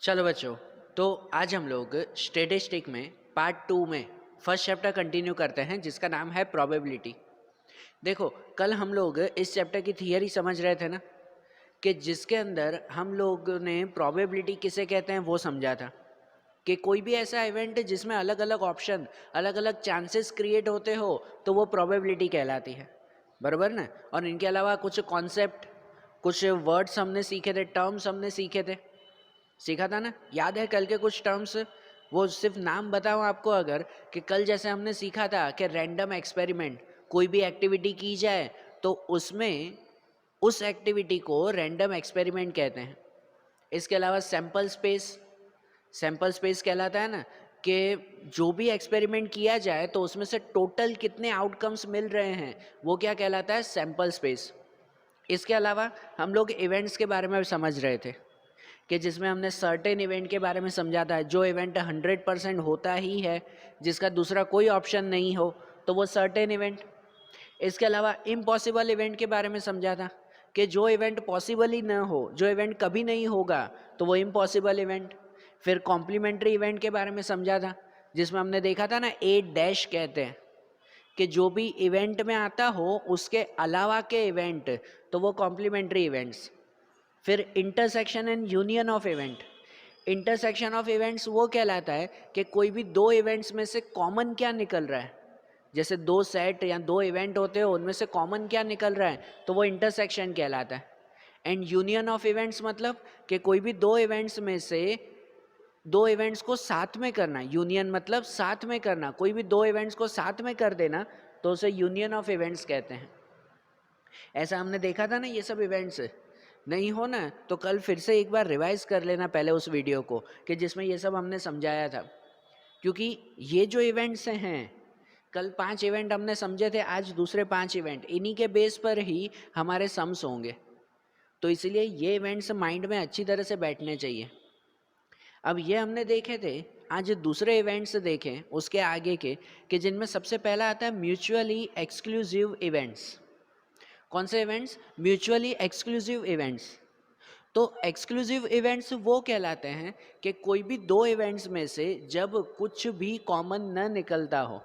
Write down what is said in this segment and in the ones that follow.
चलो बच्चों, तो आज हम लोग स्टैटिस्टिक में पार्ट 2 में फर्स्ट चैप्टर कंटिन्यू करते हैं जिसका नाम है प्रोबेबिलिटी। देखो, कल हम लोग इस चैप्टर की थियरी समझ रहे थे ना, कि जिसके अंदर हम लोग ने प्रोबेबिलिटी किसे कहते हैं वो समझा था कि कोई भी ऐसा इवेंट जिसमें अलग अलग ऑप्शन, अलग अलग चांसेस क्रिएट होते हो तो वो प्रोबेबिलिटी कहलाती है, बराबर ना। और इनके अलावा कुछ कॉन्सेप्ट, कुछ वर्ड्स हमने सीखे थे, टर्म्स हमने सीखा था ना, याद है कल के कुछ टर्म्स? वो सिर्फ नाम बताऊं आपको, अगर कि कल जैसे हमने सीखा था कि रैंडम एक्सपेरिमेंट, कोई भी एक्टिविटी की जाए तो उसमें उस एक्टिविटी को रैंडम एक्सपेरिमेंट कहते हैं। इसके अलावा सैंपल स्पेस कहलाता है ना, कि जो भी एक्सपेरिमेंट किया जाए तो उसमें से टोटल कितने आउटकम्स मिल रहे हैं वो क्या कहलाता है, सैंपल स्पेस। इसके अलावा हम लोग इवेंट्स के बारे में समझ रहे थे कि जिसमें हमने सर्टेन इवेंट के बारे में समझा था, जो इवेंट 100% होता ही है, जिसका दूसरा कोई ऑप्शन नहीं हो तो वो सर्टेन इवेंट। इसके अलावा इम्पॉसिबल इवेंट के बारे में समझा था कि जो इवेंट पॉसिबल ही ना हो, जो इवेंट कभी नहीं होगा तो वो इम्पॉसिबल इवेंट। फिर कॉम्प्लीमेंट्री इवेंट के बारे में समझा था, जिसमें हमने देखा था ना, ए डैश कहते हैं कि जो भी इवेंट में आता हो उसके अलावा के इवेंट, तो वो कॉम्प्लीमेंट्री इवेंट्स। फिर intersection and union of event. Intersection of events वो कहलाता है कि कोई भी दो इवेंट्स में से कॉमन क्या निकल रहा है, जैसे दो सेट या दो इवेंट होते हो उनमें से कॉमन क्या निकल रहा है, तो वो इंटरसेक्शन कहलाता है। एंड यूनियन ऑफ इवेंट्स मतलब कि कोई भी दो इवेंट्स में से दो इवेंट्स को साथ में करना, यूनियन मतलब साथ में करना, कोई भी दो इवेंट्स को साथ में कर देना तो उसे यूनियन ऑफ इवेंट्स कहते हैं। ऐसा हमने देखा था ना, ये सब इवेंट्स नहीं हो ना तो कल फिर से एक बार रिवाइज कर लेना पहले उस वीडियो को, कि जिसमें ये सब हमने समझाया था। क्योंकि ये जो इवेंट्स हैं, कल 5 इवेंट हमने समझे थे, आज दूसरे 5 इवेंट, इन्हीं के बेस पर ही हमारे सम्स होंगे। तो इसलिए ये इवेंट्स माइंड में अच्छी तरह से बैठने चाहिए। अब ये हमने देखे थे, आज दूसरे इवेंट्स देखें उसके आगे के, कि जिनमें सबसे पहला आता है म्यूचुअली एक्सक्लूसिव इवेंट्स। कौन से इवेंट्स? Mutually exclusive events. तो एक्सक्लूसिव इवेंट्स वो कहलाते हैं कि कोई भी दो इवेंट्स में से जब कुछ भी कॉमन न निकलता हो,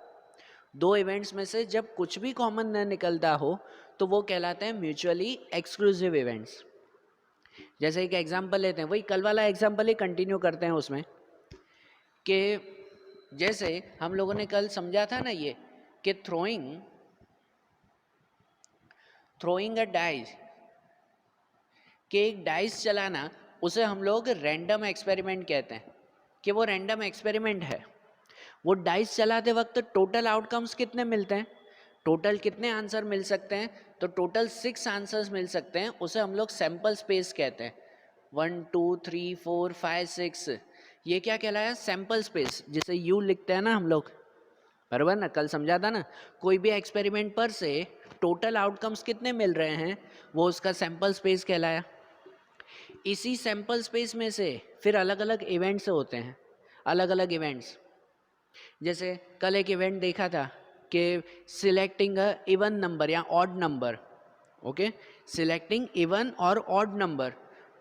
दो इवेंट्स में से जब कुछ भी कॉमन न निकलता हो तो वो कहलाते हैं म्यूचुअली एक्सक्लूसिव इवेंट्स। जैसे एक एग्जांपल लेते हैं, वही कल वाला एग्जांपल ही कंटिन्यू करते हैं उसमें, कि जैसे हम लोगों ने कल समझा था ना ये, कि थ्रोइंग अ डाइस, कि एक डाइस चलाना, उसे हम लोग रैंडम एक्सपेरिमेंट कहते हैं, कि वो रैंडम एक्सपेरिमेंट है। वो डाइस चलाते वक्त टोटल आउटकम्स कितने मिलते हैं, टोटल कितने आंसर मिल सकते हैं, तो टोटल 6 आंसर्स मिल सकते हैं, उसे हम लोग सैंपल स्पेस कहते हैं। 1 2 3 4 5 6, ये क्या कहलाया, सैंपल स्पेस, जिसे यू लिखते हैं ना हम लोग, बराबर ना, कल समझा था ना। कोई भी एक्सपेरिमेंट पर से टोटल आउटकम्स कितने मिल रहे हैं, वो उसका सैंपल स्पेस कहलाया। इसी सैंपल स्पेस में से फिर अलग अलग इवेंट्स होते हैं, अलग अलग इवेंट्स। जैसे कल एक इवेंट देखा था कि सिलेक्टिंग अ इवन नंबर या odd number, okay, selecting even और ऑड नंबर।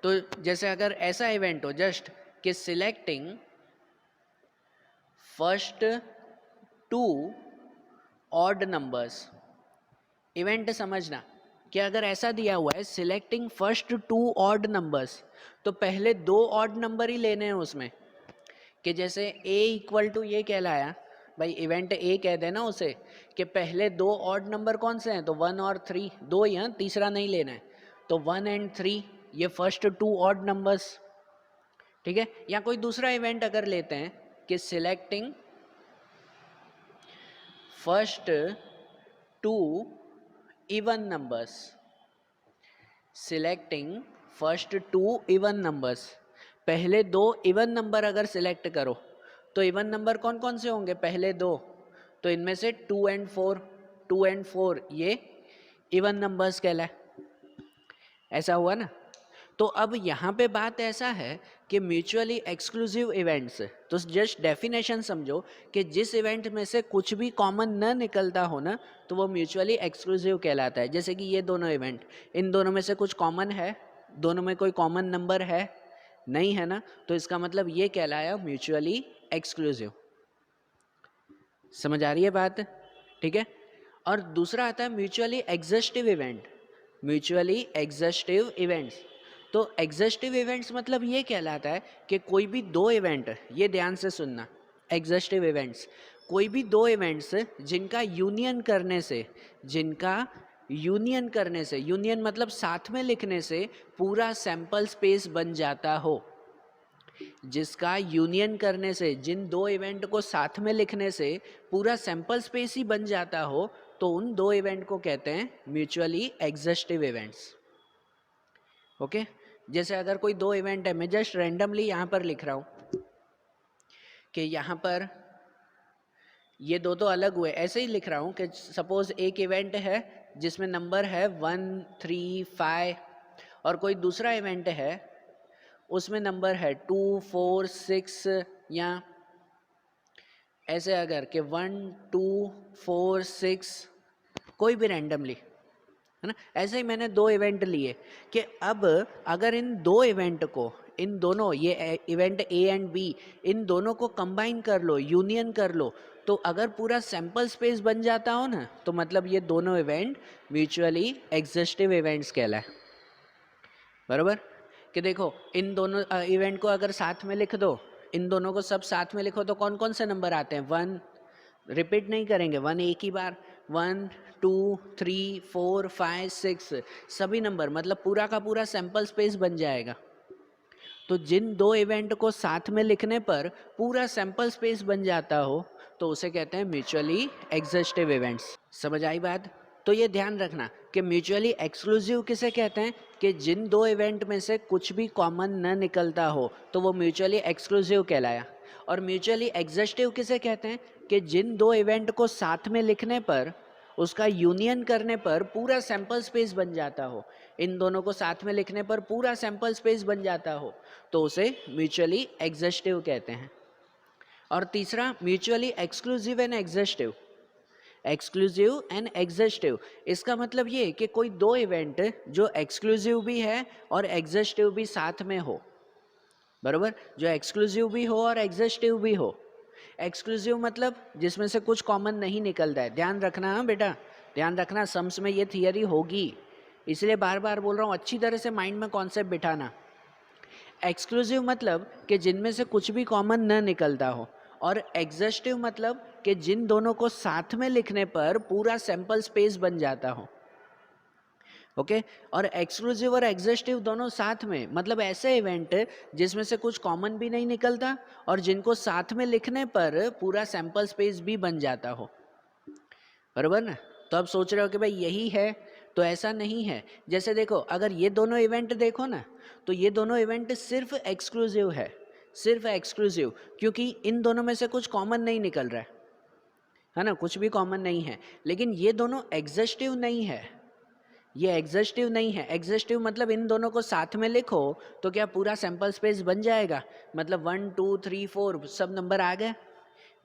तो जैसे अगर ऐसा इवेंट हो जस्ट कि selecting first two odd numbers, event समझना कि अगर ऐसा दिया हुआ है selecting first two odd numbers, तो पहले दो ऑड नंबर ही लेने हैं उसमें। कि जैसे a इक्वल टू ये कहलाया, भाई इवेंट a कह देना उसे, कि पहले दो ऑड नंबर कौन से हैं, तो 1 और 3, दो ही हैं, तीसरा नहीं लेना है। तो 1 एंड 3 ये फर्स्ट टू ऑड नंबर्स, ठीक है। या कोई दूसरा इवेंट अगर लेते हैं कि selecting first two even numbers, selecting first two even numbers, पहले दो इवन नंबर अगर सिलेक्ट करो तो इवन नंबर कौन कौन से होंगे, पहले दो, तो इनमें से 2 एंड 4, 2 एंड 4 ये इवन नंबर्स कहलाए। ऐसा हुआ ना। तो अब यहाँ पे बात ऐसा है कि म्यूचुअली एक्सक्लूसिव इवेंट्स, तो जस्ट डेफिनेशन समझो कि जिस इवेंट में से कुछ भी कॉमन न निकलता हो ना, तो वो म्यूचुअली एक्सक्लूसिव कहलाता है। जैसे कि ये दोनों इवेंट, इन दोनों में से कुछ कॉमन है, दोनों में कोई कॉमन नंबर है, नहीं है ना, तो इसका मतलब ये कहलाया म्यूचुअली एक्सक्लूसिव। समझ आ रही है बात? ठीक है। और दूसरा आता है म्यूचुअली एग्जस्टिव इवेंट। म्यूचुअली एग्जस्टिव इवेंट्स, तो एग्जस्टिव इवेंट्स मतलब ये कहलाता है कि कोई भी दो इवेंट, ये ध्यान से सुनना, एग्जस्टिव इवेंट्स कोई भी दो इवेंट्स जिनका यूनियन करने से, जिनका यूनियन करने से, यूनियन मतलब साथ में लिखने से पूरा सैंपल स्पेस बन जाता हो, जिसका यूनियन करने से, जिन दो इवेंट को साथ में लिखने से पूरा सैंपल स्पेस ही बन जाता हो, तो उन दो इवेंट को कहते हैं म्यूचुअली एग्जस्टिव इवेंट्स। ओके, जैसे अगर कोई दो इवेंट है, मैं जस्ट रैंडमली यहाँ पर लिख रहा हूँ कि यहाँ पर ये दो तो अलग हुए, ऐसे ही लिख रहा हूँ कि सपोज एक इवेंट है जिसमें नंबर है 1 3 5 और कोई दूसरा इवेंट है उसमें नंबर है 2 4 6, या ऐसे अगर कि 1 2 4 6 कोई भी रैंडमली, है ना। ऐसे ही मैंने दो इवेंट लिए कि अब अगर इन दो इवेंट को, इन दोनों, ये इवेंट ए एंड बी, इन दोनों को कंबाइन कर लो, यूनियन कर लो, तो अगर पूरा सैंपल स्पेस बन जाता हो ना, तो मतलब ये दोनों इवेंट म्यूचुअली एग्जिस्टिव इवेंट्स कहलाए। बराबर? कि देखो इन दोनों इवेंट को अगर साथ में लिख दो, इन दोनों को सब साथ में लिखो, तो कौन कौन से नंबर आते हैं? 1, रिपीट नहीं करेंगे, 1 एक ही बार, 1 2 3 4 5 6 सभी नंबर, मतलब पूरा का पूरा सैंपल स्पेस बन जाएगा। तो जिन दो इवेंट को साथ में लिखने पर पूरा सैंपल स्पेस बन जाता हो, तो उसे कहते हैं म्यूचुअली एग्जिस्टिव इवेंट्स। समझ आई बात? तो ये ध्यान रखना कि म्यूचुअली एक्सक्लूसिव किसे कहते हैं कि जिन दो इवेंट में से कुछ भी कॉमन न निकलता हो, तो वो म्यूचुअली एक्सक्लूसिव कहलाया। और म्यूचुअली एग्जिस्टिव किसे कहते हैं कि जिन दो इवेंट को साथ में लिखने पर, उसका यूनियन करने पर पूरा सैंपल स्पेस बन जाता हो, इन दोनों को साथ में लिखने पर पूरा सैंपल स्पेस बन जाता हो, तो उसे म्यूचुअली एग्जिस्टिव कहते हैं। और तीसरा mutually exclusive and exhaustive. Exclusive and exhaustive, इसका मतलब ये कि कोई दो इवेंट जो एक्सक्लूसिव भी है और एग्जिस्टिव भी साथ में हो। बराबर? जो एक्सक्लूसिव भी हो और एग्जिस्टिव भी हो। एक्सक्लूसिव मतलब जिसमें से कुछ कॉमन नहीं निकलता है। ध्यान रखना, हाँ बेटा, ध्यान रखना, सम्स में ये थियरी होगी, इसलिए बार बार बोल रहा हूँ, अच्छी तरह से माइंड में कॉन्सेप्ट बिठाना। एक्सक्लूसिव मतलब कि जिनमें से कुछ भी कॉमन न निकलता हो, और एग्जिस्टिव मतलब कि जिन दोनों को साथ में लिखने पर पूरा सैंपल स्पेस बन जाता हो। ओके, और एक्सक्लूसिव और एग्जिस्टिव दोनों साथ में, मतलब ऐसे इवेंट जिसमें से कुछ कॉमन भी नहीं निकलता और जिनको साथ में लिखने पर पूरा सैंपल स्पेस भी बन जाता हो। बराबर ना? तो अब सोच रहे हो कि भाई यही है, तो ऐसा नहीं है। जैसे देखो, अगर ये दोनों इवेंट देखो ना, तो ये दोनों इवेंट सिर्फ एक्सक्लूसिव है, सिर्फ एक्सक्लूसिव, क्योंकि इन दोनों में से कुछ कॉमन नहीं निकल रहा है ना, कुछ भी कॉमन नहीं है। लेकिन ये दोनों एग्जिस्टिव नहीं है, ये एग्जिस्टिव नहीं है। एग्जिस्टिव मतलब इन दोनों को साथ में लिखो तो क्या पूरा सैंपल स्पेस बन जाएगा? मतलब 1 2 3 4 सब नंबर आ गए?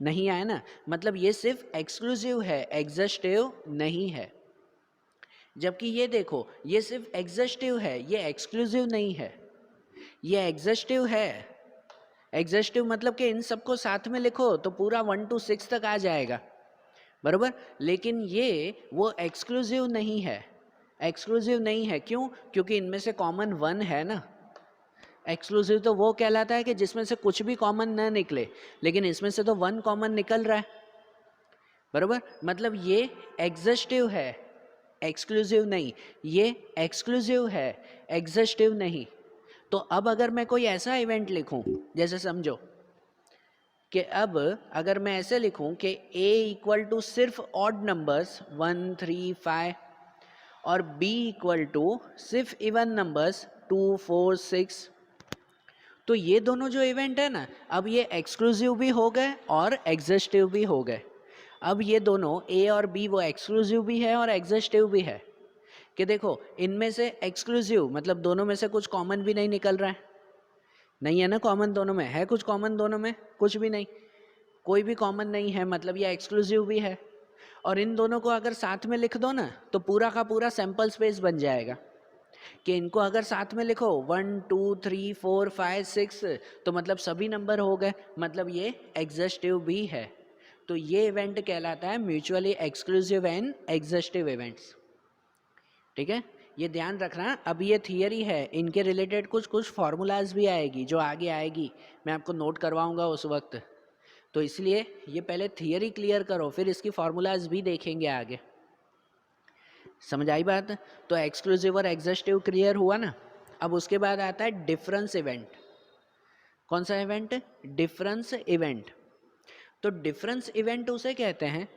नहीं आए ना, मतलब ये सिर्फ एक्सक्लूसिव है, एग्जिस्टिव नहीं है। जबकि ये देखो, ये सिर्फ एग्जिस्टिव है, ये एक्सक्लूसिव नहीं है, ये एग्जिस्टिव है। एग्जिस्टिव मतलब कि इन सबको साथ में लिखो तो पूरा 1 to 6 तक आ जाएगा। बराबर? लेकिन ये वो एक्सक्लूसिव नहीं है, एक्सक्लूसिव नहीं है। क्यों? क्योंकि इनमें से कॉमन 1 है ना। एक्सक्लूसिव तो वो कहलाता है कि जिसमें से कुछ भी कॉमन न निकले, लेकिन इसमें से तो 1 कॉमन निकल रहा है। बराबर? मतलब ये एग्जिस्टिव है, एक्सक्लूसिव नहीं। ये एक्सक्लूसिव है, एग्जिस्टिव नहीं। तो अब अगर मैं कोई ऐसा इवेंट लिखूं, जैसे समझो कि अब अगर मैं ऐसे लिखूं कि a इक्वल टू सिर्फ ऑड नंबर्स 1 3 5 और b इक्वल टू सिर्फ इवन नंबर्स 2 4 6, तो ये दोनों जो इवेंट है ना, अब ये एक्सक्लूसिव भी हो गए और एग्जिस्टिव भी हो गए। अब ये दोनों a और b वो एक्सक्लूसिव भी है और एग्जिस्टिव भी है। कि देखो, इनमें से एक्सक्लूसिव मतलब दोनों में से कुछ कॉमन भी नहीं निकल रहा है, नहीं है ना कॉमन दोनों में? है कुछ कॉमन दोनों में? कुछ भी नहीं, कोई भी कॉमन नहीं है, मतलब ये एक्सक्लूसिव भी है। और इन दोनों को अगर साथ में लिख दो ना, तो पूरा का पूरा सैंपल स्पेस बन जाएगा। कि इनको अगर साथ में लिखो 1 2 3 4 5 6 तो मतलब सभी नंबर हो गए, मतलब ये एग्जस्टिव भी है। तो ये इवेंट कहलाता है म्यूचुअली एक्सक्लूसिव एंड एग्जस्टिव इवेंट्स। ठीक है, ये ध्यान रखना। अब ये थियरी है, इनके रिलेटेड कुछ कुछ फॉर्मूलाज भी आएगी जो आगे आएगी, मैं आपको नोट करवाऊंगा उस वक्त। तो इसलिए ये पहले थियरी क्लियर करो, फिर इसकी फॉर्मूलाज भी देखेंगे आगे। समझ आई बात? तो एक्सक्लूसिव और एग्जस्टिव क्लियर हुआ ना। अब उसके बाद आता है डिफरेंस इवेंट। कौन सा इवेंट? Difference event. तो डिफरेंस इवेंट उसे कहते हैं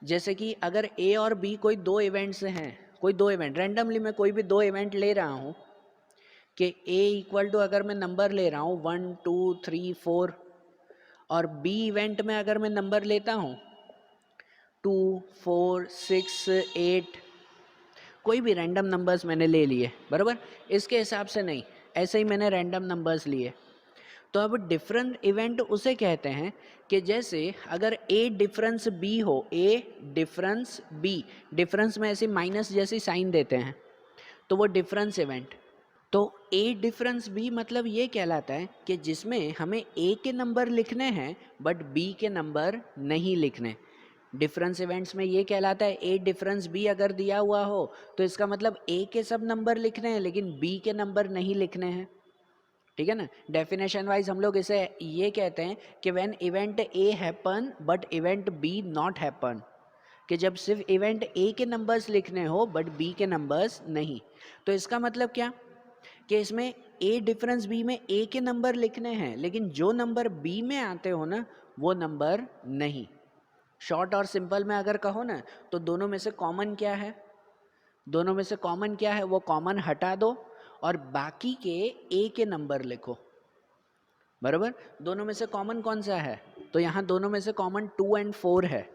जैसे कि अगर ए और बी कोई दो इवेंट्स हैं, कोई दो इवेंट रैंडमली मैं कोई भी दो इवेंट ले रहा हूँ कि ए इक्वल टू अगर मैं नंबर ले रहा हूँ 1 2 3 4 और बी इवेंट में अगर मैं नंबर लेता हूँ 2 4 6 8, कोई भी रैंडम नंबर्स मैंने ले लिए, बराबर। इसके हिसाब से नहीं, ऐसे ही मैंने रैंडम नंबर्स लिए। तो अब डिफरेंट इवेंट उसे कहते हैं कि जैसे अगर ए डिफरेंस बी हो, ए डिफरेंस बी, डिफरेंस में ऐसे माइनस जैसी साइन देते हैं तो वो डिफरेंस इवेंट। तो ए डिफरेंस बी मतलब ये कहलाता है कि जिसमें हमें ए के नंबर लिखने हैं बट बी के नंबर नहीं लिखने। डिफरेंस इवेंट्स में ये कहलाता है ए डिफरेंस बी अगर दिया हुआ हो तो इसका मतलब ए के सब नंबर लिखने हैं लेकिन बी के नंबर नहीं लिखने हैं। ठीक है ना, डेफिनेशन वाइज हम लोग इसे ये कहते हैं कि when event A happen but event B not happen, कि जब सिर्फ इवेंट ए के नंबर्स लिखने हो बट बी के नंबर्स नहीं। तो इसका मतलब क्या कि इसमें ए डिफरेंस बी में ए के नंबर लिखने हैं लेकिन जो नंबर बी में आते हो ना वो नंबर नहीं। शॉर्ट और सिंपल में अगर कहो ना तो दोनों में से कॉमन क्या है? दोनों में से कॉमन क्या है? वो कॉमन हटा दो और बाकी के ए के नंबर लिखो, बराबर। दोनों में से कॉमन कौन सा है? तो यहाँ दोनों में से कॉमन 2 एंड 4 है,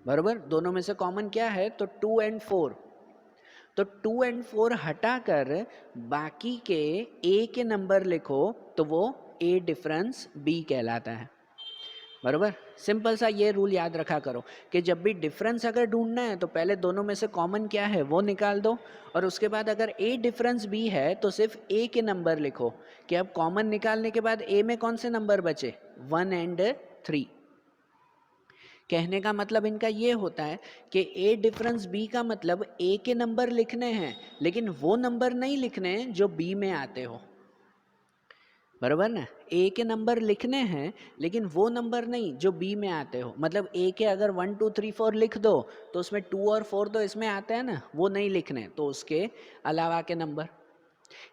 बराबर। दोनों में से कॉमन क्या है? तो 2 एंड 4। तो 2 एंड 4 हटाकर बाकी के ए के नंबर लिखो तो वो ए डिफरेंस बी कहलाता है, बराबर। सिंपल सा ये रूल याद रखा करो कि जब भी डिफरेंस अगर ढूंढना है तो पहले दोनों में से कॉमन क्या है वो निकाल दो और उसके बाद अगर ए डिफरेंस बी है तो सिर्फ ए के नंबर लिखो कि अब कॉमन निकालने के बाद ए में कौन से नंबर बचे? 1 एंड 3। कहने का मतलब इनका ये होता है कि ए डिफरेंस बी का मतलब ए के नंबर लिखने हैं लेकिन वो नंबर नहीं लिखने हैं जो बी में आते हो, बराबर ना। ए के नंबर लिखने हैं लेकिन वो नंबर नहीं जो बी में आते हो। मतलब ए के अगर 1 2 3 4 लिख दो तो उसमें 2 और 4 तो इसमें आते हैं ना, वो नहीं लिखने, तो उसके अलावा के नंबर।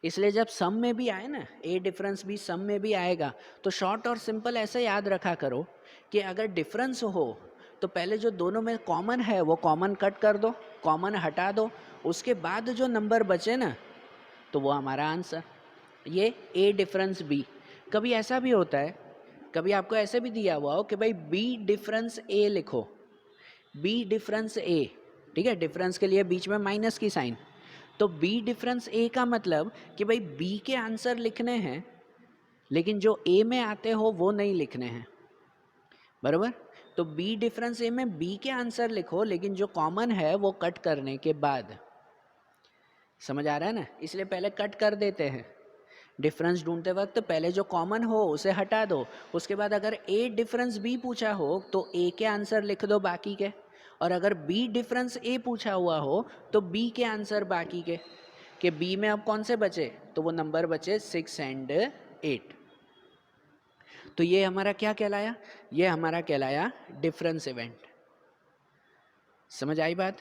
इसलिए जब सम में भी आए ना, ए डिफरेंस भी सम में भी आएगा तो शॉर्ट और सिंपल ऐसे याद रखा करो कि अगर डिफरेंस हो तो पहले जो दोनों में कॉमन है वो कॉमन कट कर दो, कॉमन हटा दो, उसके बाद जो नंबर बचे ना तो वो हमारा आंसर। ये ए डिफरेंस बी। कभी ऐसा भी होता है, कभी आपको ऐसे भी दिया हुआ हो कि भाई बी डिफरेंस ए लिखो, बी डिफरेंस ए, ठीक है, डिफरेंस के लिए बीच में माइनस की साइन। तो बी डिफरेंस ए का मतलब कि भाई बी के आंसर लिखने हैं लेकिन जो ए में आते हो वो नहीं लिखने हैं, बराबर। तो बी डिफरेंस ए में बी के आंसर लिखो लेकिन जो कॉमन है वो कट करने के बाद। समझ आ रहा है ना? इसलिए पहले कट कर देते हैं डिफरेंस ढूंढते वक्त, पहले जो कॉमन हो उसे हटा दो, उसके बाद अगर ए डिफरेंस बी पूछा हो तो ए के आंसर लिख दो बाकी के, और अगर बी डिफरेंस ए पूछा हुआ हो तो बी के आंसर बाकी के, कि बी में अब कौन से बचे? तो वो नंबर बचे 6 एंड 8। तो ये हमारा क्या कहलाया? ये हमारा कहलाया डिफरेंस इवेंट। समझ आई बात?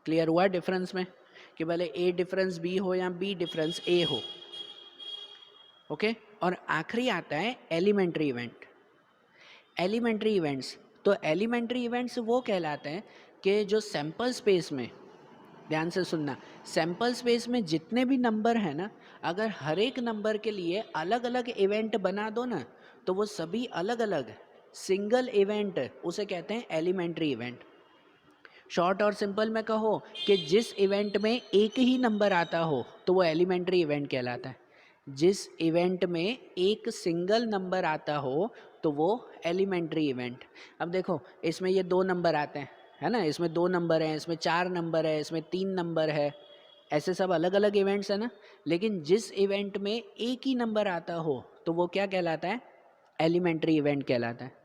क्लियर हुआ डिफरेंस में कि भले ए डिफरेंस बी हो या बी डिफरेंस ए हो, ओके। और आखिरी आता है एलिमेंट्री इवेंट। एलिमेंट्री इवेंट्स, तो एलिमेंट्री इवेंट्स वो कहलाते हैं कि जो सैंपल स्पेस में, ध्यान से सुनना, सैंपल स्पेस में जितने भी नंबर हैं ना, अगर हर एक नंबर के लिए अलग अलग इवेंट बना दो ना तो वो सभी अलग अलग सिंगल इवेंट, उसे कहते हैं एलिमेंट्री इवेंट। शॉर्ट और सिंपल में कहो कि जिस इवेंट में एक ही नंबर आता हो तो वो एलिमेंट्री इवेंट कहलाता है। जिस इवेंट में एक सिंगल नंबर आता हो तो वो एलिमेंट्री इवेंट। अब देखो इसमें ये 2 नंबर आते हैं, है ना, इसमें 2 नंबर हैं, इसमें 4 नंबर है, इसमें 3 नंबर है, ऐसे सब अलग अलग इवेंट्स है ना, लेकिन जिस इवेंट में एक ही नंबर आता हो तो वो क्या कहलाता है, एलिमेंट्री इवेंट कहलाता है।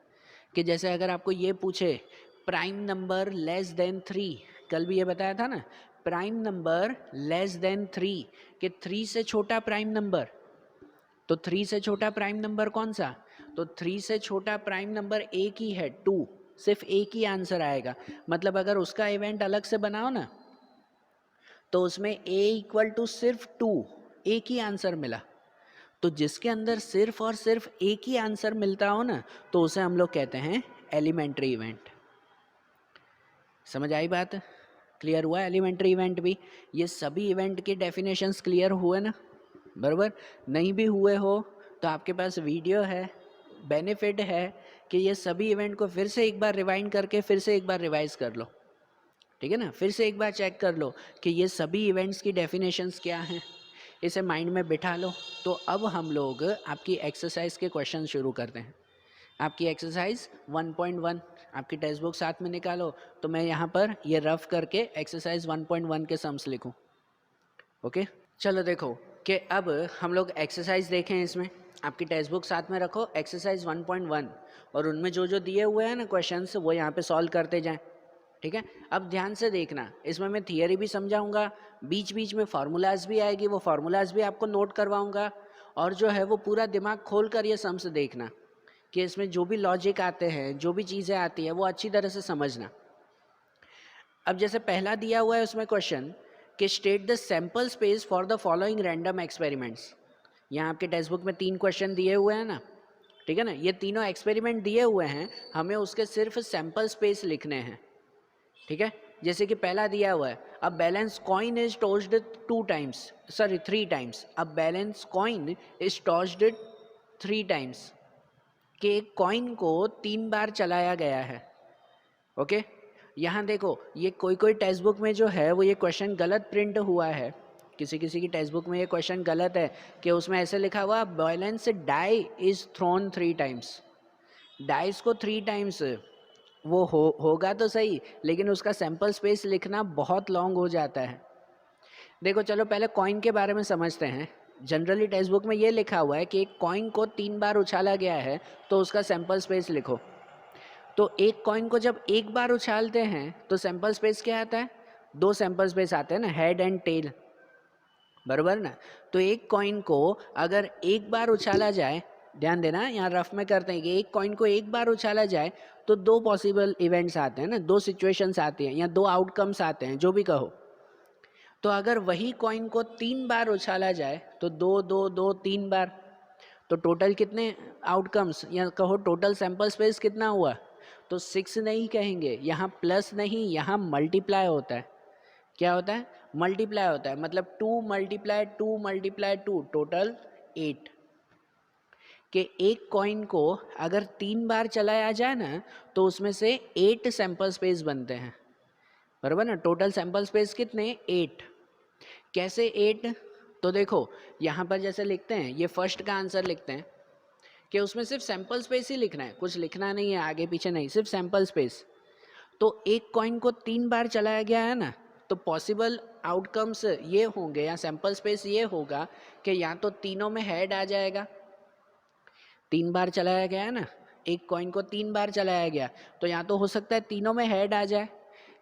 कि जैसे अगर आपको ये पूछे प्राइम नंबर लेस देन 3, कल भी ये बताया था ना, प्राइम नंबर लेस देन 3, कि 3 से छोटा प्राइम नंबर, तो 3 से छोटा प्राइम नंबर कौन सा, तो 3 से छोटा प्राइम नंबर एक ही है, 2, सिर्फ एक ही आंसर आएगा। मतलब अगर उसका इवेंट अलग से बनाओ ना तो उसमें a इक्वल टू सिर्फ 2, एक ही आंसर मिला। तो जिसके अंदर सिर्फ और सिर्फ एक ही आंसर मिलता हो ना तो उसे हम लोग कहते हैं एलिमेंट्री इवेंट। समझ आई बात, क्लियर हुआ एलिमेंट्री इवेंट भी। ये सभी इवेंट के डेफिनेशंस क्लियर हुए ना, बराबर। नहीं भी हुए हो तो आपके पास वीडियो है, बेनिफिट है कि ये सभी इवेंट को फिर से एक बार रिवाइंड करके फिर से एक बार रिवाइज कर लो, ठीक है ना, फिर से एक बार चेक कर लो कि ये सभी इवेंट्स की डेफिनेशंस क्या हैं, इसे माइंड में बिठा लो। तो अब हम लोग आपकी एक्सरसाइज के क्वेश्चन शुरू करते हैं। आपकी एक्सरसाइज 1.1 आपकी टेक्स्ट बुक साथ में निकालो, तो मैं यहाँ पर ये रफ करके एक्सरसाइज 1.1 के सम्स लिखूँ। ओके, चलो देखो कि अब हम लोग एक्सरसाइज देखें। इसमें आपकी टेक्स्ट बुक साथ में रखो, एक्सरसाइज 1.1, और उनमें जो जो दिए हुए हैं ना क्वेश्चंस वो यहाँ पे सॉल्व करते जाएं, ठीक है। अब ध्यान से देखना, इसमें मैं थियरी भी समझाऊंगा, बीच बीच में फार्मूलाज भी आएगी, वो फार्मूलाज भी आपको नोट करवाऊंगा, और जो है वो पूरा दिमाग खोल कर ये सम्स देखना कि इसमें जो भी लॉजिक आते हैं, जो भी चीज़ें आती हैं वो अच्छी तरह से समझना। अब जैसे पहला दिया हुआ है उसमें क्वेश्चन कि state the sample space for the following random experiments. यहाँ आपके टेक्स्ट बुक में 3 क्वेश्चन दिए हुए हैं ना, ठीक है ना, ये तीनों एक्सपेरिमेंट दिए हुए हैं, हमें उसके सिर्फ सैम्पल स्पेस लिखने हैं, ठीक है। जैसे कि पहला दिया हुआ है, अ balance coin is tossed 2 times, sorry 3 times, a balance coin is tossed 3 times, कि एक कॉइन को 3 बार चलाया गया है। ओके, यहाँ देखो ये कोई कोई टेक्स्ट बुक में जो है वो ये क्वेश्चन गलत प्रिंट हुआ है, किसी किसी की टेक्स्ट बुक में ये क्वेश्चन गलत है कि उसमें ऐसे लिखा हुआ balance die is thrown 3 times. Dice को 3 टाइम्स वो होगा तो सही, लेकिन उसका सैंपल स्पेस लिखना बहुत लॉन्ग हो जाता है। देखो चलो पहले कॉइन के बारे में समझते हैं। जनरली टेक्स्ट बुक में ये लिखा हुआ है कि एक कॉइन को 3 बार उछाला गया है तो उसका सैंपल स्पेस लिखो। तो एक कॉइन को जब एक बार उछालते हैं तो सैंपल स्पेस क्या आता है, 2 सैंपल स्पेस आते हैं ना, हेड एंड टेल, बराबर ना। तो एक कॉइन को अगर एक बार उछाला जाए, ध्यान देना यहाँ रफ में करते हैं कि एक कॉइन को एक बार उछाला जाए तो 2 पॉसिबल इवेंट्स आते हैं ना, 2 सिचुएशंस आती हैं या 2 आउटकम्स आते हैं, जो भी कहो। तो अगर वही कॉइन को 3 बार उछाला जाए तो 2 2 2 3 बार, तो टोटल कितने आउटकम्स, या कहो टोटल सैंपल स्पेस कितना हुआ, तो 6 नहीं कहेंगे, यहाँ प्लस नहीं, यहाँ मल्टीप्लाई होता है। क्या होता है, मल्टीप्लाई होता है, मतलब 2 मल्टीप्लाई 2 मल्टीप्लाई 2 टोटल 8। कि एक कॉइन को अगर 3 बार चलाया जाए ना तो उसमें से 8 सैंपल स्पेस बनते हैं, बराबर ना। टोटल सैंपल स्पेस कितने, 8। कैसे 8, तो देखो यहाँ पर जैसे लिखते हैं, ये फर्स्ट का आंसर लिखते हैं कि उसमें सिर्फ सैंपल स्पेस ही लिखना है, कुछ लिखना नहीं है आगे पीछे नहीं, सिर्फ सैंपल स्पेस। तो एक कॉइन को 3 बार चलाया गया है ना, तो पॉसिबल आउटकम्स ये होंगे या सैंपल स्पेस ये होगा कि या तो तीनों में हेड आ जाएगा, 3 बार चलाया गया है ना, एक कॉइन को 3 बार चलाया गया, तो या तो हो सकता है तीनों में हेड आ जाए,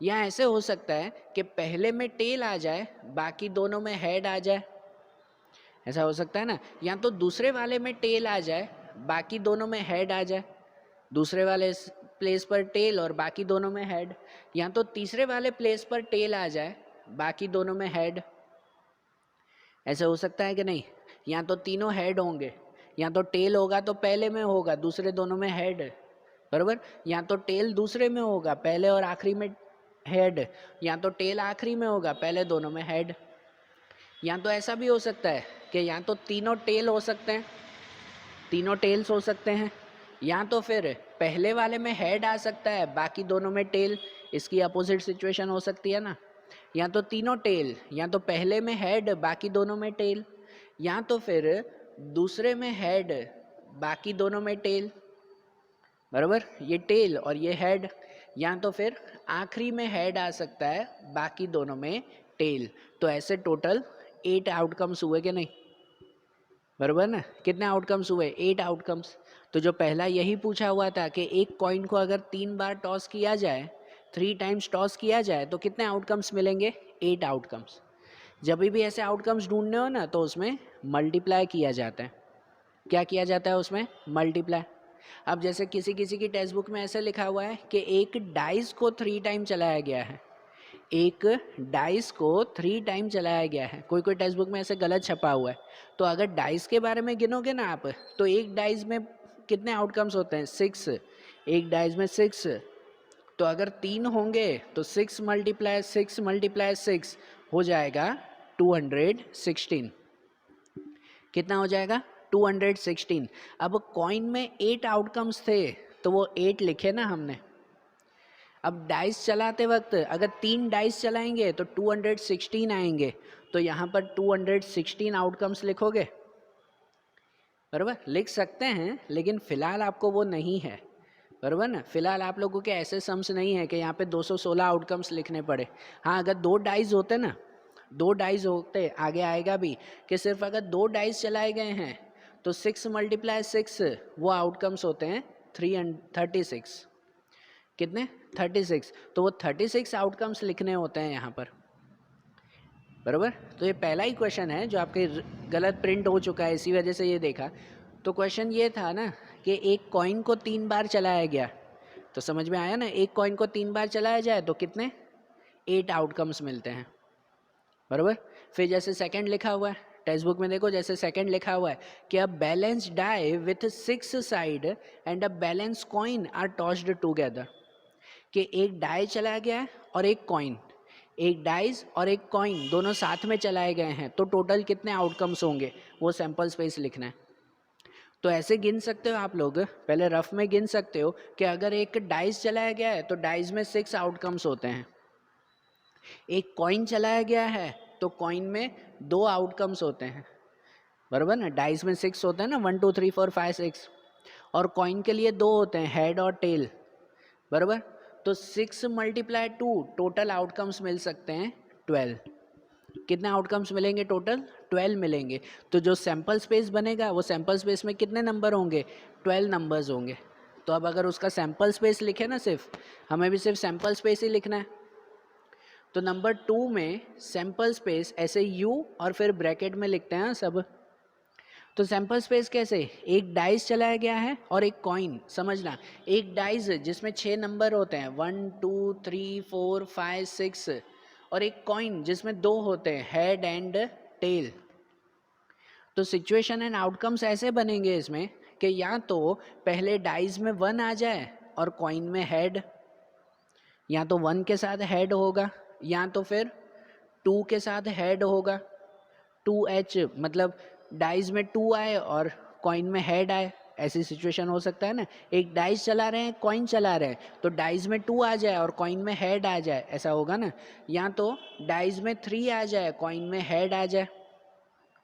या ऐसे हो सकता है कि पहले में टेल आ जाए बाकी दोनों में हेड आ जाए, ऐसा हो सकता है ना। या तो दूसरे वाले में टेल आ जाए बाकी दोनों में हेड आ जाए, दूसरे वाले प्लेस पर टेल और बाकी दोनों में हेड, या तो तीसरे वाले प्लेस पर टेल आ जाए बाकी दोनों में हेड, ऐसा हो सकता है कि नहीं। या तो तीनों हेड होंगे, या तो टेल होगा तो पहले में होगा दूसरे दोनों में हेड, बराबर। या तो टेल दूसरे में होगा पहले और आखिरी में हेड, या तो टेल आखिरी में होगा पहले दोनों में हेड। या तो ऐसा भी हो सकता है कि या तो तीनों टेल हो सकते हैं, तीनों टेल्स हो सकते हैं, या तो फिर पहले वाले में हेड आ सकता है बाकी दोनों में टेल, इसकी अपोजिट सिचुएशन हो सकती है ना। या तो तीनों टेल, या तो पहले में हेड बाकी दोनों में टेल, या तो फिर दूसरे में हेड बाकी दोनों में टेल, बराबर, ये टेल और ये हेड। या तो फिर आखिरी में हेड आ सकता है बाकी दोनों में टेल। तो ऐसे टोटल 8 आउटकम्स हुए कि नहीं, बराबर ना? कितने आउटकम्स हुए? 8 आउटकम्स। तो जो पहला यही पूछा हुआ था कि एक कॉइन को अगर 3 बार टॉस किया जाए, 3 टाइम्स टॉस किया जाए तो कितने आउटकम्स मिलेंगे? 8 आउटकम्स। जब भी ऐसे आउटकम्स ढूंढने हो ना, तो उसमें मल्टीप्लाई किया जाता है। क्या किया जाता है उसमें? मल्टीप्लाई। अब जैसे किसी किसी की टेक्स्ट बुक में ऐसे लिखा हुआ है कि एक डाइस को 3 टाइम चलाया गया है, एक डाइस को 3 टाइम चलाया गया है। कोई कोई टेक्स्ट बुक में ऐसे गलत छपा हुआ है। तो अगर डाइस के बारे में गिनोगे ना आप, तो एक डाइस में कितने आउटकम्स होते हैं? 6। एक डाइस में 6। तो अगर 3 होंगे तो 6 मल्टीप्लाई 6 मल्टीप्लाई 6 हो जाएगा 216। कितना हो जाएगा? 216। अब कॉइन में 8 आउटकम्स थे तो वो 8 लिखे ना हमने। अब डाइस चलाते वक्त अगर 3 डाइस चलाएंगे तो 216 आएंगे। तो यहाँ पर 216 आउटकम्स लिखोगे? बराबर, लिख सकते हैं, लेकिन फिलहाल आपको वो नहीं है, बराबर ना? फिलहाल आप लोगों के ऐसे सम्स नहीं है कि यहाँ पे 216 आउटकम्स लिखने पड़े। हाँ, अगर 2 डाइस होते ना, 2 डाइस होते, आगे आएगा भी कि सिर्फ अगर 2 डाइस चलाए गए हैं तो 6 मल्टीप्लाई 6 वो आउटकम्स होते हैं 36। कितने? 36। तो वो 36 आउटकम्स लिखने होते हैं यहाँ पर, बराबर। तो ये पहला ही क्वेश्चन है जो आपके गलत प्रिंट हो चुका है, इसी वजह से ये देखा। तो क्वेश्चन ये था ना कि एक कॉइन को 3 बार चलाया गया, तो समझ में आया ना? एक कॉइन को 3 बार चलाया जाए तो कितने? 8 आउटकम्स मिलते हैं, बराबर। फिर जैसे सेकंड लिखा हुआ है टेक्स्ट बुक में, देखो जैसे सेकंड लिखा हुआ है कि a balance die with 6 side and a balance coin are tossed together. कि एक डाई चलाया गया है और एक कॉइन, एक डाइस और एक कॉइन दोनों साथ में चलाए गए हैं, तो टोटल कितने आउटकम्स होंगे वो सैंपल स्पेस लिखना है। तो ऐसे गिन सकते हो आप लोग, पहले रफ में गिन सकते हो कि अगर एक डाइस चलाया गया है तो डाइस में 6 आउटकम्स होते हैं। एक कॉइन चलाया गया है तो कॉइन में 2 आउटकम्स होते हैं, बराबर ना? डाइस में 6 होते हैं ना, 1 2 3 4 5 6, और कॉइन के लिए 2 होते हैं, हेड और टेल, बराबर। तो 6 मल्टीप्लाई 2 टोटल आउटकम्स मिल सकते हैं 12। कितने आउटकम्स मिलेंगे? टोटल 12 मिलेंगे। तो जो सैंपल स्पेस बनेगा वो सैंपल स्पेस में कितने नंबर होंगे? 12 नंबर्स होंगे। तो अब अगर उसका सैंपल स्पेस लिखे ना, सिर्फ हमें भी सिर्फ सैंपल स्पेस ही लिखना है। तो नंबर 2 में सैंपल स्पेस ऐसे यू और फिर ब्रैकेट में लिखते हैं सब। तो सैंपल स्पेस कैसे? एक डाइस चलाया गया है और एक कॉइन, समझना, एक डाइस जिसमें 6 नंबर होते हैं 1 2 3 4 5 6, और एक कॉइन जिसमें 2 होते हैं, हेड एंड टेल। तो सिचुएशन एंड आउटकम्स ऐसे बनेंगे इसमें कि या तो पहले डाइस में 1 आ जाए और कॉइन में हेड, या तो 1 के साथ हेड होगा, या तो फिर 2 के साथ हेड होगा। 2H मतलब डाइस में 2 आए और कॉइन में हेड आए, ऐसी सिचुएशन हो सकता है ना। एक डाइस चला रहे हैं, कॉइन चला रहे हैं, तो डाइस में 2 आ जाए और कॉइन में हेड आ जाए, ऐसा होगा ना। या तो डाइस में 3 आ जाए, कॉइन में हेड आ जाए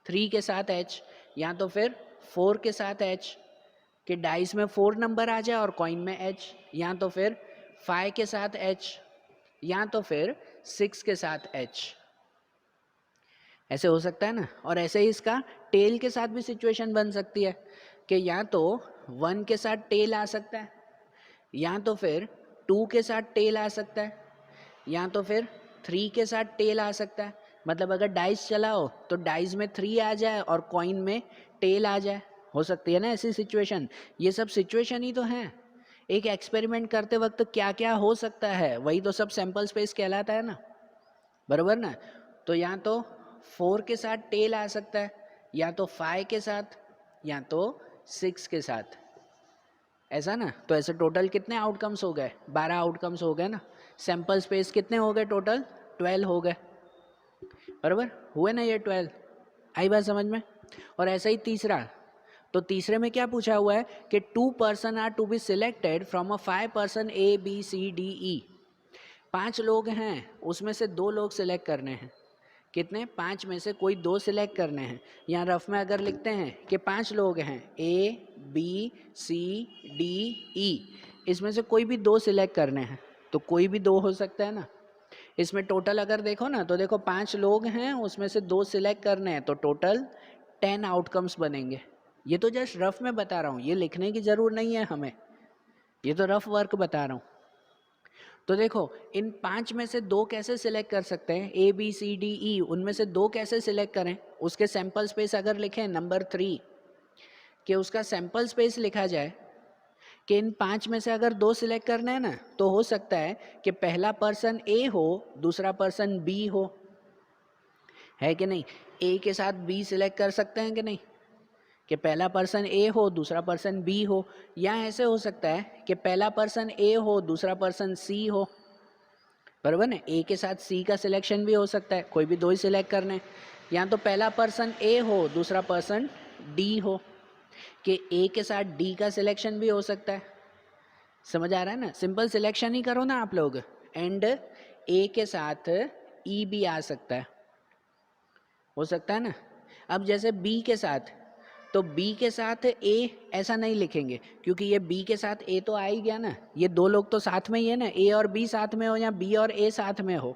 3 के साथ H, या तो फिर 4 के साथ H, कि डाइस में 4 नंबर आ जाए और कॉइन में H, या तो फिर 5 के साथ H, या तो फिर 6 के साथ H। ऐसे हो सकता है ना। और ऐसे ही इसका टेल के साथ भी सिचुएशन बन सकती है कि या तो 1 के साथ टेल आ सकता है, या तो फिर 2 के साथ टेल आ सकता है, या तो फिर 3 के साथ टेल आ सकता है। मतलब अगर डाइस चलाओ तो डाइस में 3 आ जाए और कॉइन में टेल आ जाए, हो सकती है ना ऐसी सिचुएशन। ये सब सिचुएशन ही तो हैं। एक एक्सपेरिमेंट करते वक्त क्या क्या हो सकता है, वही तो सब सैंपल स्पेस कहलाता है ना, बराबर ना। तो या तो 4 के साथ टेल आ सकता है, या तो 5 के साथ, या तो 6 के साथ, ऐसा ना। तो ऐसे टोटल कितने आउटकम्स हो गए? 12 आउटकम्स हो गए ना। सैंपल स्पेस कितने हो गए? टोटल 12 हो गए, बराबर हुए ना ये 12। आई बात समझ में? और ऐसा ही तीसरा, तो तीसरे में क्या पूछा हुआ है कि 2 person are to be selected from a 5 person ABCDE। 5 लोग हैं, उसमें से 2 लोग सिलेक्ट करने हैं। कितने? 5 में से कोई 2 सिलेक्ट करने हैं। यहाँ रफ में अगर लिखते हैं कि 5 लोग हैं ABCDE, इसमें से कोई भी 2 सिलेक्ट करने हैं, तो कोई भी 2 हो सकता है ना। इसमें टोटल अगर देखो ना तो देखो 5 लोग हैं, उसमें से 2 सिलेक्ट करने हैं, तो टोटल 10 आउटकम्स बनेंगे। ये तो जस्ट रफ में बता रहा हूँ, ये लिखने की ज़रूर नहीं है हमें, ये तो रफ वर्क बता रहा हूँ। तो देखो इन 5 में से 2 कैसे सिलेक्ट कर सकते हैं, A B C D E, उनमें से 2 कैसे सिलेक्ट करें, उसके सैंपल स्पेस अगर लिखें नंबर 3 कि उसका सैंपल स्पेस लिखा जाए कि इन 5 में से अगर 2 सिलेक्ट करने हैं ना, तो हो सकता है कि पहला पर्सन ए हो, दूसरा पर्सन बी हो, है कि नहीं। ए के साथ बी सिलेक्ट कर सकते हैं कि नहीं, कि पहला पर्सन ए हो दूसरा पर्सन बी हो, या ऐसे हो सकता है कि पहला पर्सन ए हो दूसरा पर्सन सी हो, बराबर ना। ए के साथ सी का सिलेक्शन भी हो सकता है, कोई भी 2 ही सिलेक्ट करने, या तो पहला पर्सन ए हो दूसरा पर्सन डी हो, कि ए के साथ डी का सिलेक्शन भी हो सकता है। समझ आ रहा है ना, सिंपल सिलेक्शन ही करो ना आप लोग, एंड ए के साथ ई भी आ सकता है, हो सकता है ना। अब जैसे बी के साथ, तो बी के साथ ए ऐसा नहीं लिखेंगे, क्योंकि ये बी के साथ ए तो आ ही गया ना, ये 2 लोग तो साथ में ही है ना, ए और बी साथ में हो या बी और ए साथ में हो,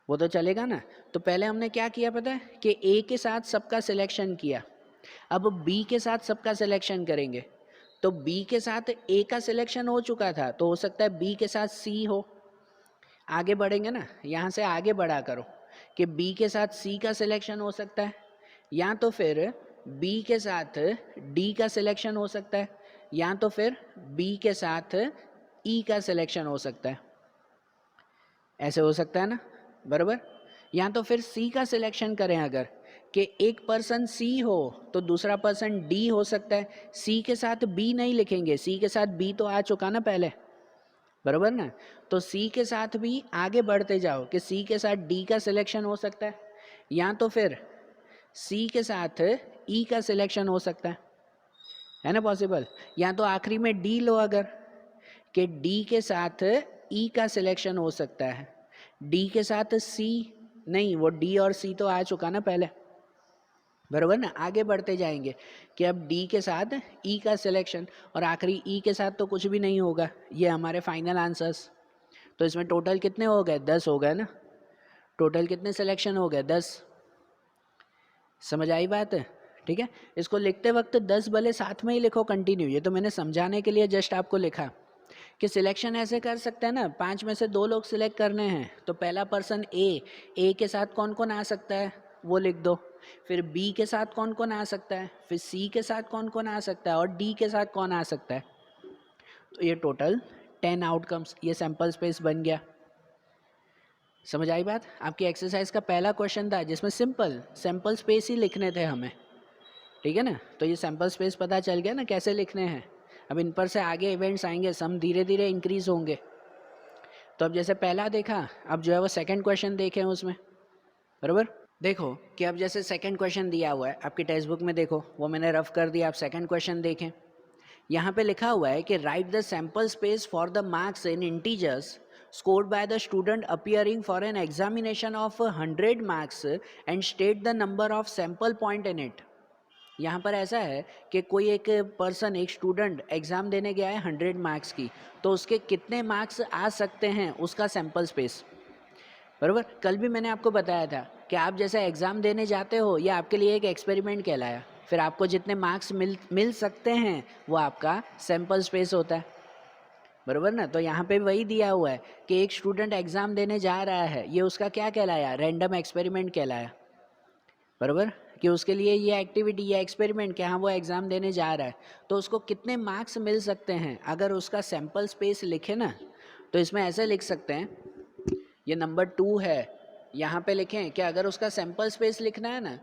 वो तो चलेगा ना। तो पहले हमने क्या किया पता है, कि ए के साथ सबका सिलेक्शन किया, अब बी के साथ सबका सिलेक्शन करेंगे। तो बी के साथ ए का सिलेक्शन हो चुका था, तो हो सकता है बी के साथ सी हो। आगे बढ़ेंगे ना, यहाँ से आगे बढ़ा करो कि बी के साथ सी का सिलेक्शन हो सकता है, या तो फिर बी के साथ डी का सिलेक्शन हो सकता है, या तो फिर बी के साथ ई का सिलेक्शन हो सकता है, ऐसे हो सकता है ना, बराबर। या तो फिर सी का सिलेक्शन करें अगर, कि एक पर्सन सी हो तो दूसरा पर्सन डी हो सकता है, सी के साथ बी नहीं लिखेंगे, सी के साथ बी तो आ चुका ना पहले, बराबर ना। तो सी के साथ भी आगे बढ़ते जाओ कि सी के साथ डी का सिलेक्शन हो सकता है, या तो फिर सी के साथ ई का सिलेक्शन हो सकता है ना पॉसिबल। या तो आखिरी में डी लो अगर, कि डी के साथ ई का सिलेक्शन हो सकता है, डी के साथ सी नहीं, वो डी और सी तो आ चुका ना पहले, बराबर ना। आगे बढ़ते जाएंगे कि अब डी के साथ ई का सिलेक्शन, और आखिरी ई के साथ तो कुछ भी नहीं होगा, ये हमारे फाइनल आंसर्स। तो इसमें टोटल कितने हो गए, 10 हो गए ना, टोटल कितने सिलेक्शन हो गए, 10। समझ आई बात है, ठीक है। इसको लिखते वक्त 10 भले साथ में ही लिखो कंटिन्यू, ये तो मैंने समझाने के लिए जस्ट आपको लिखा कि सिलेक्शन ऐसे कर सकते हैं ना, 5 में से 2 लोग सिलेक्ट करने हैं, तो पहला पर्सन ए के साथ कौन कौन आ सकता है वो लिख दो, फिर बी के साथ कौन कौन आ सकता है, फिर सी के साथ कौन कौन आ सकता है, और डी के साथ कौन आ सकता है। तो ये टोटल 10 आउटकम्स, ये सैंपल स्पेस बन गया। समझ आई बात। आपकी एक्सरसाइज का पहला क्वेश्चन था जिसमें सिंपल सैंपल स्पेस ही लिखने थे हमें, ठीक है ना। तो ये सैंपल स्पेस पता चल गया ना कैसे लिखने हैं। अब इन पर से आगे इवेंट्स आएंगे, सम धीरे धीरे इंक्रीज होंगे। तो अब जैसे पहला देखा, अब जो है वो सेकंड क्वेश्चन देखें उसमें, बराबर। देखो कि अब जैसे सेकंड क्वेश्चन दिया हुआ है आपकी टेक्स्ट बुक में, देखो वो मैंने रफ कर दिया, आप सेकंड क्वेश्चन देखें। यहाँ पे लिखा हुआ है कि right the sample space for the marks in integers scored by the student appearing for an examination of 100 marks and state the number of sample point in it। यहाँ पर ऐसा है कि कोई एक पर्सन, एक स्टूडेंट एग्ज़ाम देने गया है 100 मार्क्स की, तो उसके कितने मार्क्स आ सकते हैं उसका सैंपल स्पेस, बराबर। कल भी मैंने आपको बताया था कि आप जैसे एग्ज़ाम देने जाते हो, ये आपके लिए एक एक्सपेरिमेंट कहलाया, फिर आपको जितने मार्क्स मिल सकते हैं वो आपका सैंपल स्पेस होता है, बराबर ना। तो यहाँ पे वही दिया हुआ है कि एक स्टूडेंट एग्ज़ाम देने जा रहा है, ये उसका क्या कहलाया, रैंडम एक्सपेरिमेंट कहलाया, बराबर। कि उसके लिए ये एक्टिविटी, ये एक्सपेरिमेंट कि हाँ वो एग्ज़ाम देने जा रहा है, तो उसको कितने मार्क्स मिल सकते हैं अगर उसका सैंपल स्पेस लिखे ना, तो इसमें ऐसे लिख सकते हैं, ये नंबर 2 है, यहाँ पे लिखें कि अगर उसका सैंपल स्पेस लिखना है ना,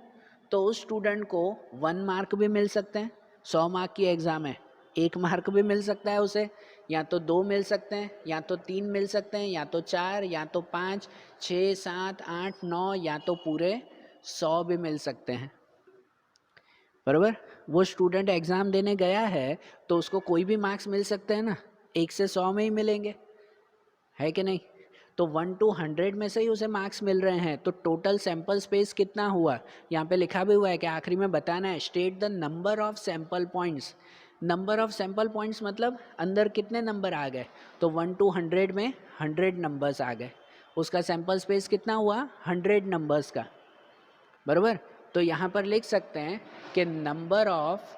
तो उस स्टूडेंट को 1 मार्क भी मिल सकते हैं, 100 मार्क की एग्ज़ाम है, 1 मार्क भी मिल सकता है उसे, या तो 2 मिल सकते हैं, या तो 3 मिल सकते हैं, या तो 4, या तो 5, 6, 7, 8, 9, या तो पूरे 100 भी मिल सकते हैं, बराबर। वो स्टूडेंट एग्ज़ाम देने गया है तो उसको कोई भी मार्क्स मिल सकते हैं ना, 1 से 100 में ही मिलेंगे, है कि नहीं। तो 1 to 100 में से ही उसे मार्क्स मिल रहे हैं, तो टोटल सैंपल स्पेस कितना हुआ, यहाँ पे लिखा भी हुआ है कि आखिरी में बताना है, state the number of sample points. Number of sample points मतलब अंदर कितने नंबर आ गए, तो 1 to 100 में 100 नंबर्स आ गए, उसका सैंपल स्पेस कितना हुआ, 100 नंबर्स का, बराबर। तो यहाँ पर लिख सकते हैं कि number of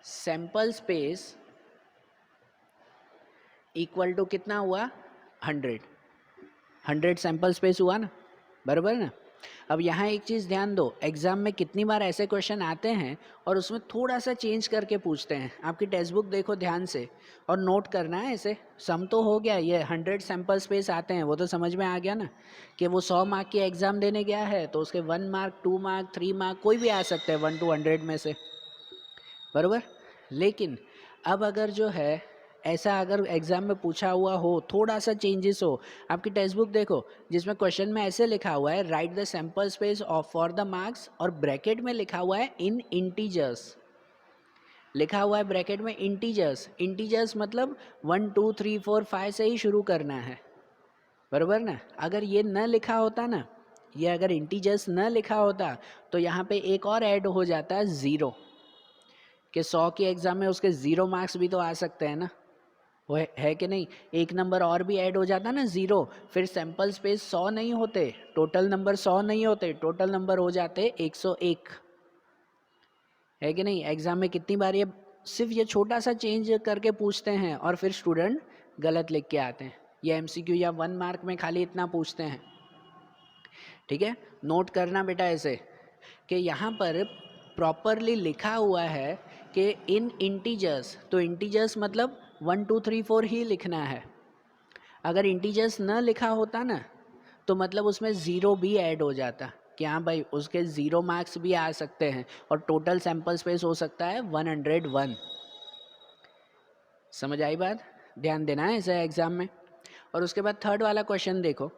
sample space equal to कितना हुआ, 100 सैंपल स्पेस हुआ ना, बराबर ना। अब यहाँ एक चीज़ ध्यान दो, एग्जाम में कितनी बार ऐसे क्वेश्चन आते हैं और उसमें थोड़ा सा चेंज करके पूछते हैं। आपकी टेक्स्ट बुक देखो ध्यान से और नोट करना है ऐसे। सम तो हो गया, ये 100 सैंपल स्पेस आते हैं वो तो समझ में आ गया ना कि वो 100 मार्क की एग्जाम देने गया है तो उसके 1 मार्क 2 मार्क 3 मार्क कोई भी आ सकते हैं 1 to 100 में से, बराबर। लेकिन अब अगर जो है ऐसा अगर एग्जाम में पूछा हुआ हो, थोड़ा सा चेंजेस हो, आपकी टेक्स्ट बुक देखो जिसमें क्वेश्चन में ऐसे लिखा हुआ है right the sample space of for the marks, और ब्रैकेट में लिखा हुआ है इन इंटीजर्स, लिखा हुआ है ब्रैकेट में इंटीजर्स। इंटीजर्स मतलब 1 2 3 4 5 से ही शुरू करना है, बराबर ना। अगर ये न लिखा होता ना, ये अगर इंटीजर्स न लिखा होता तो यहाँ पे एक और ऐड हो जाता है 0, कि 100 की एग्जाम में उसके 0 मार्क्स भी तो आ सकते हैं ना, वो है कि नहीं। एक नंबर और भी ऐड हो जाता ना 0, फिर सैंपल स्पेस 100 नहीं होते, टोटल नंबर 100 नहीं होते, टोटल नंबर हो जाते 101, है कि नहीं। एग्जाम में कितनी बार ये सिर्फ ये छोटा सा चेंज करके पूछते हैं और फिर स्टूडेंट गलत लिख के आते हैं। ये एमसीक्यू या 1 मार्क में खाली इतना पूछते हैं, ठीक है। नोट करना बेटा ऐसे कि यहाँ पर प्रॉपरली लिखा हुआ है कि इन इंटीजर्स, तो इंटीजर्स मतलब 1 2 3 4 ही लिखना है। अगर इंटीजर्स न लिखा होता ना तो मतलब उसमें 0 भी ऐड हो जाता कि हाँ भाई उसके 0 मार्क्स भी आ सकते हैं और टोटल सैंपल स्पेस हो सकता है 101। समझ आई बात, ध्यान देना है ऐसे एग्जाम में। और उसके बाद थर्ड वाला क्वेश्चन देखो,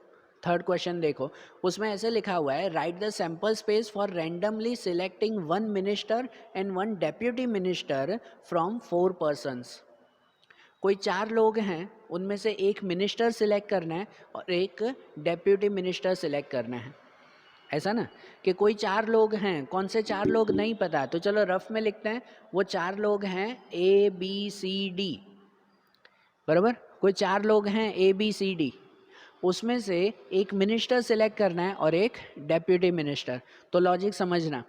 थर्ड क्वेश्चन देखो, उसमें ऐसे लिखा हुआ है right the sample space for randomly selecting 1 minister and 1 deputy minister from 4 persons. कोई 4 लोग हैं, उनमें से एक मिनिस्टर सिलेक्ट करना है और एक डेप्यूटी मिनिस्टर सिलेक्ट करना है, ऐसा ना। कि कोई 4 लोग हैं, कौन से 4 लोग नहीं पता, तो चलो रफ में लिखते हैं। वो 4 लोग हैं ABCD, बराबर। कोई 4 लोग हैं ABCD, उसमें से एक मिनिस्टर सिलेक्ट करना है और एक डेप्यूटी मिनिस्टर। तो लॉजिक समझना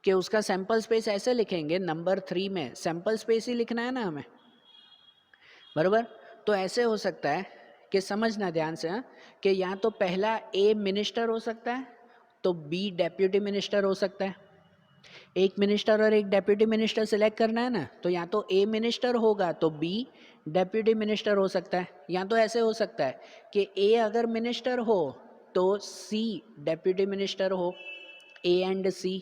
कि उसका सैंपल स्पेस ऐसे लिखेंगे, नंबर 3 में सैंपल स्पेस ही लिखना है ना हमें, बराबर। तो ऐसे हो सकता है कि समझना ध्यान से, कि या तो पहला A मिनिस्टर हो सकता है तो B डेप्यूटी मिनिस्टर हो सकता है। एक मिनिस्टर और एक डेप्यूटी मिनिस्टर सिलेक्ट करना है ना, तो या तो A मिनिस्टर होगा तो B डेप्यूटी मिनिस्टर हो सकता है, या तो ऐसे हो सकता है कि A अगर मिनिस्टर हो तो C डेप्यूटी मिनिस्टर हो, A एंड C,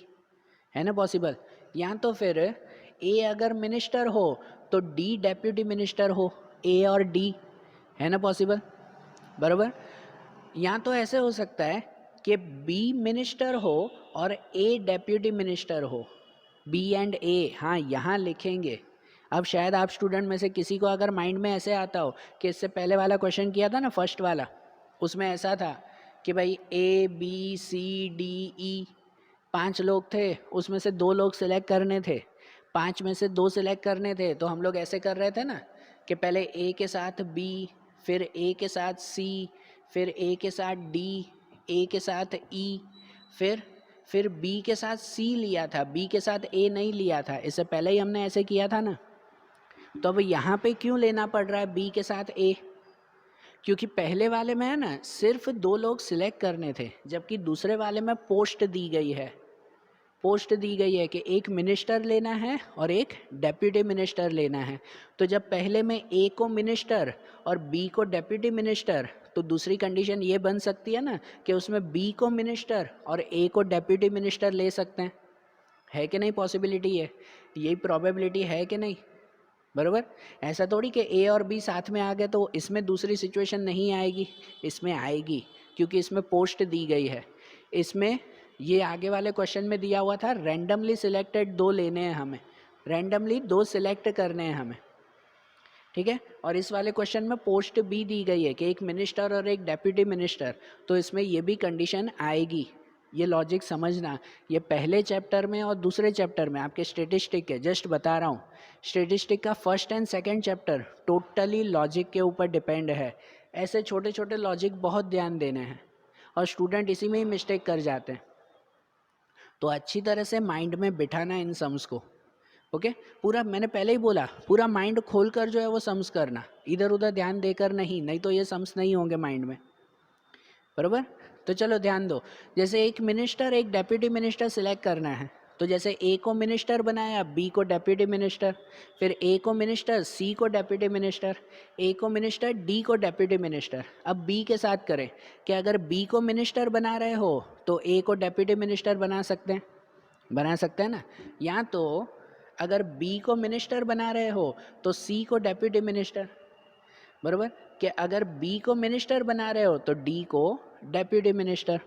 है ना पॉसिबल। या तो फिर A अगर मिनिस्टर हो तो D डेप्यूटी मिनिस्टर हो, A और D, है ना पॉसिबल, बराबर। या तो ऐसे हो सकता है कि B मिनिस्टर हो और A डेप्यूटी मिनिस्टर हो, B एंड A, हाँ यहाँ लिखेंगे। अब शायद आप स्टूडेंट में से किसी को अगर माइंड में ऐसे आता हो कि इससे पहले वाला क्वेश्चन किया था ना फर्स्ट वाला, उसमें ऐसा था कि भाई ABCDE 5 लोग थे, उसमें से 2 लोग सिलेक्ट करने थे, 5 में से 2 सिलेक्ट करने थे। तो हम लोग ऐसे कर रहे थे ना कि पहले A के साथ B, फिर A के साथ C, फिर A के साथ D, A के साथ E, फिर B के साथ C लिया था, B के साथ A नहीं लिया था, इससे पहले ही हमने ऐसे किया था ना। तो अब यहाँ पे क्यों लेना पड़ रहा है B के साथ A? क्योंकि पहले वाले में है ना सिर्फ 2 लोग सिलेक्ट करने थे, जबकि दूसरे वाले में पोस्ट दी गई है, पोस्ट दी गई है कि एक मिनिस्टर लेना है और एक डेप्यूटी मिनिस्टर लेना है। तो जब पहले में A को मिनिस्टर और B को डेप्यूटी मिनिस्टर, तो दूसरी कंडीशन ये बन सकती है ना कि उसमें B को मिनिस्टर और A को डेप्यूटी मिनिस्टर ले सकते हैं, है कि नहीं पॉसिबिलिटी है, यही प्रोबेबिलिटी है कि नहीं, बराबर। ऐसा थोड़ी कि A और B साथ में आ गए तो इसमें दूसरी सिचुएशन नहीं आएगी, इसमें आएगी क्योंकि इसमें पोस्ट दी गई है। इसमें ये आगे वाले क्वेश्चन में दिया हुआ था रैंडमली सिलेक्टेड 2 लेने हैं हमें, रैंडमली 2 सिलेक्ट करने हैं हमें, ठीक है। और इस वाले क्वेश्चन में पोस्ट भी दी गई है कि एक मिनिस्टर और एक डेप्यूटी मिनिस्टर, तो इसमें ये भी कंडीशन आएगी। ये लॉजिक समझना, ये पहले चैप्टर में और दूसरे चैप्टर में आपके स्टेटिस्टिक के जस्ट बता रहा हूँ, स्टेटिस्टिक का first and second chapter totally logic के ऊपर डिपेंड है। ऐसे छोटे छोटे लॉजिक बहुत ध्यान देने हैं और स्टूडेंट इसी में ही मिस्टेक कर जाते हैं। तो अच्छी तरह से माइंड में बिठाना इन सम्स को। ओके पूरा मैंने पहले ही बोला, पूरा माइंड खोल कर जो है वो सम्स करना, इधर उधर ध्यान देकर नहीं तो ये सम्स नहीं होंगे माइंड में, बराबर। तो चलो ध्यान दो, जैसे एक मिनिस्टर एक डेप्यूटी मिनिस्टर सिलेक्ट करना है, तो जैसे ए को मिनिस्टर बनाया, बी को डेप्यूटी मिनिस्टर, फिर ए को मिनिस्टर, सी को डेप्यूटी मिनिस्टर, ए को मिनिस्टर, डी को डेप्यूटी मिनिस्टर। अब बी के साथ करें कि अगर बी को मिनिस्टर बना रहे हो तो ए को डेप्यूटी मिनिस्टर बना सकते हैं ना, या तो अगर बी को मिनिस्टर बना रहे हो तो सी को डेप्यूटी मिनिस्टर, बराबर। कि अगर बी को मिनिस्टर बना रहे हो तो डी को डेप्यूटी मिनिस्टर,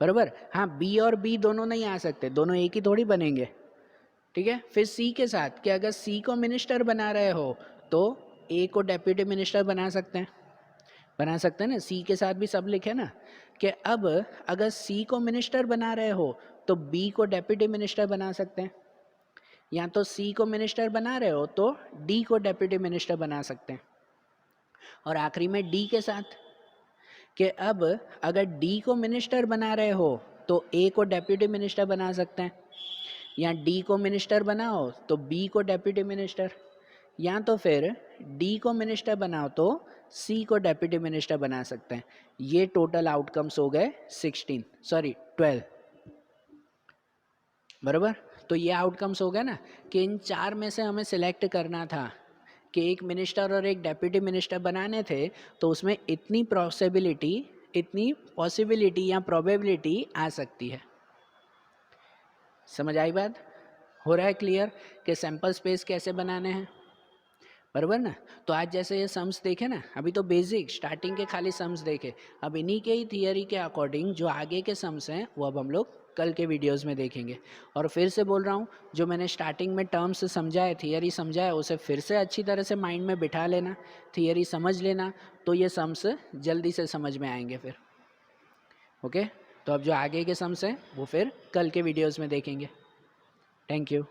बराबर। हाँ बी और बी दोनों नहीं आ सकते, दोनों एक ही थोड़ी बनेंगे, ठीक है। फिर सी के साथ कि अगर सी को मिनिस्टर बना रहे हो तो ए को डेप्यूटी मिनिस्टर बना सकते हैं ना, सी के साथ भी सब लिखे ना, कि अब अगर सी को मिनिस्टर बना रहे हो तो बी को डेप्यूटी मिनिस्टर बना सकते हैं, या तो सी को मिनिस्टर बना रहे हो तो डी को डेप्यूटी मिनिस्टर बना सकते हैं। और आखिरी में डी के साथ कि अब अगर डी को मिनिस्टर बना रहे हो तो ए को डेप्यूटी मिनिस्टर बना सकते हैं, या डी को मिनिस्टर बनाओ तो बी को डेप्यूटी मिनिस्टर, या तो फिर डी को मिनिस्टर बनाओ तो सी को डेप्यूटी मिनिस्टर बना सकते हैं। ये टोटल आउटकम्स हो गए 12, बराबर। तो ये आउटकम्स हो गए ना कि इन 4 में से हमें सिलेक्ट करना था कि एक मिनिस्टर और एक डेप्यूटी मिनिस्टर बनाने थे, तो उसमें इतनी पॉसिबिलिटी या प्रोबेबिलिटी आ सकती है। समझ आई बात? हो रहा है क्लियर कि सैंपल स्पेस कैसे बनाने हैं, बराबर ना। तो आज जैसे ये सम्स देखे ना, अभी तो बेसिक स्टार्टिंग के खाली सम्स देखे, अब इन्हीं के ही थियरी के अकॉर्डिंग जो आगे के सम्स हैं वो अब हम लोग कल के वीडियोस में देखेंगे। और फिर से बोल रहा हूँ, जो मैंने स्टार्टिंग में टर्म्स समझाए, थियरी समझाए, उसे फिर से अच्छी तरह से माइंड में बिठा लेना, थियरी समझ लेना, तो ये सम्स जल्दी से समझ में आएंगे फिर। ओके तो अब जो आगे के सम्स हैं वो फिर कल के वीडियोज़ में देखेंगे। Thank you.